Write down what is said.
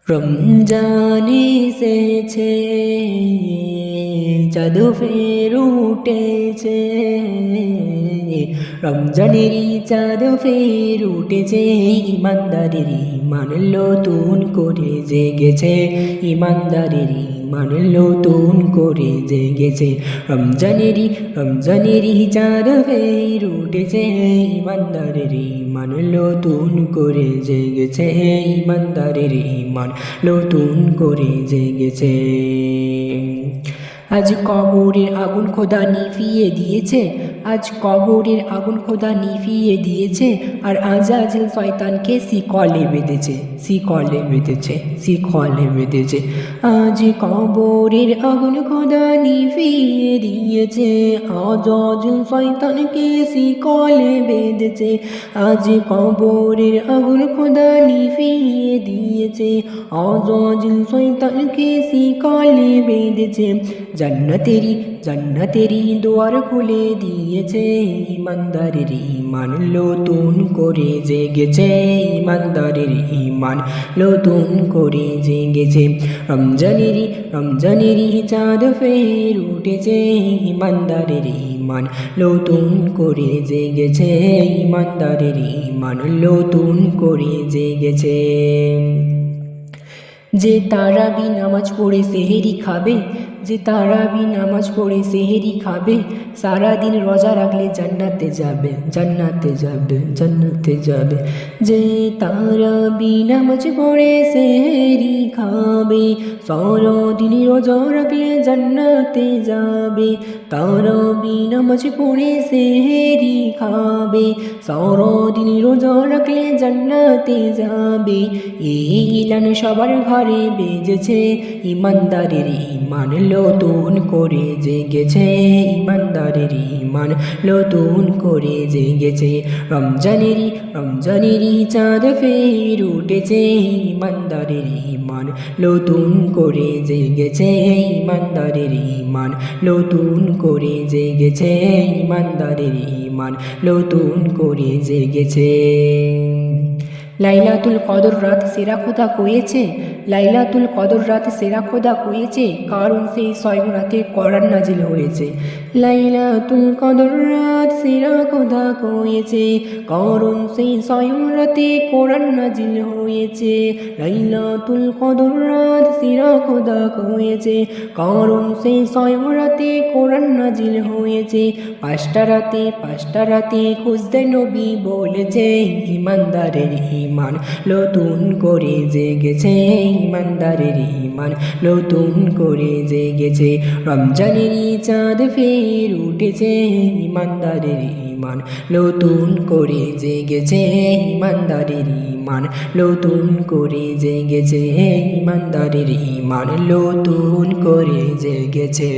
রমজান এসেছে, চাঁদ ফের উঠেছে। রমজানেরই চাঁদ ফের উঠেছে, ইমানদারের ঈমান নতুন করে জেগেছে। ইমানদারের ঈমান নতুন করে জেগেছে। রমজানেরই চাঁদ ফের উঠেছে, ইমানদারের ঈমান নতুন করে জেগেছে। ইমানদারের ঈমান নতুন করে জেগেছে। আজ কবরের আগুন খোদা নিভিয়ে দিয়েছে, আজ কবরের আগুন খোদা নিভিয়ে দিয়েছে। আর আজাজিল শয়তানকে শিকলে বেঁধেছে, শিকলে বেঁধেছে, শিকলে বেঁধেছে। আজ কবরের আগুন খোদা নিভিয়ে দিয়েছে, আজাজিল শয়তানকে শিকলে বেঁধেছে। আজ কবরের আগুন খোদা নিভিয়ে দিয়েছে, আজাজিল শয়তানকে শিকলে বেঁধেছে। জান্নাতেরি দুয়ার খুলে দিয়েছে, ইমানদারের ঈমান নতুন করে জেগেছে। ইমানদারের ঈমান নতুন করে জেগেছে। রমজানেরই চাঁদ ফের উঠেছে, ইমানদারের ঈমান নতুন করে জেগেছে। ইমানদারের ঈমান নতুন করে জেগেছে। যে তারাবি নামাজ পড়ে সেহেরি খাবে, যে তারাবি নামাজ পড়ে সেহেরি খাবে, সারাদিন রোজা রাখলে জান্নাতে যাবে, জান্নাতে যাবে, জান্নাতে যাবে। যে তারাবি নামাজ পড়ে সেহেরি খাবে, সারাদিন রোজা রাখলে জান্নাতে যাবে। তারাবি নামাজ পড়ে সেহেরি খাবে, সারাদিন রোজা রাখলে জান্নাতে যাবে। এই ইলান সবার ঘরে বেজেছে, ইমানদারের ঈমান নতুন করে জেগেছে। ইমানদারের ঈমান নতুন করে জেগেছে। রমজানেরই চাঁদ ফের উঠেছে, ইমানদারের ঈমান নতুন করে জেগেছে। ইমানদারের ঈমান নতুন করে জেগেছে। ইমানদারের ঈমান নতুন করে জেগেছে। লাইলাতুল কদর রাত সেরা খোদা কয়েছে, লাইলাতুল কদর রাত সেরা খোদা কয়েছে, কারণ সেই স্বয়ং রাতে কোরআন নাজিল হয়েছে। লাইলাতুল কদর রাত সেরা খোদা কয়েছে, কারণ সেই স্বয়ং রাতে কোরআন নাজিল হয়েছে। লাইলাতুল কদর রাত সেরা খোদা কয়েছে, কারণ সেই স্বয়ং রাতে কোরআন নাজিল হয়েছে। পাঁচটা রাতে খুঁজতে নবী বলেছে, ইমানদারের ঈমান নতুন করে জেগেছে। ইমানদারের ঈমান নতুন করে জেগেছে। রমজানেরই চাঁদ ফের উঠেছে, ইমানদারের ঈমান নতুন করে জেগেছে। ইমানদারের ঈমান নতুন করে জেগেছে। ইমানদারের ঈমান নতুন করে জেগেছে।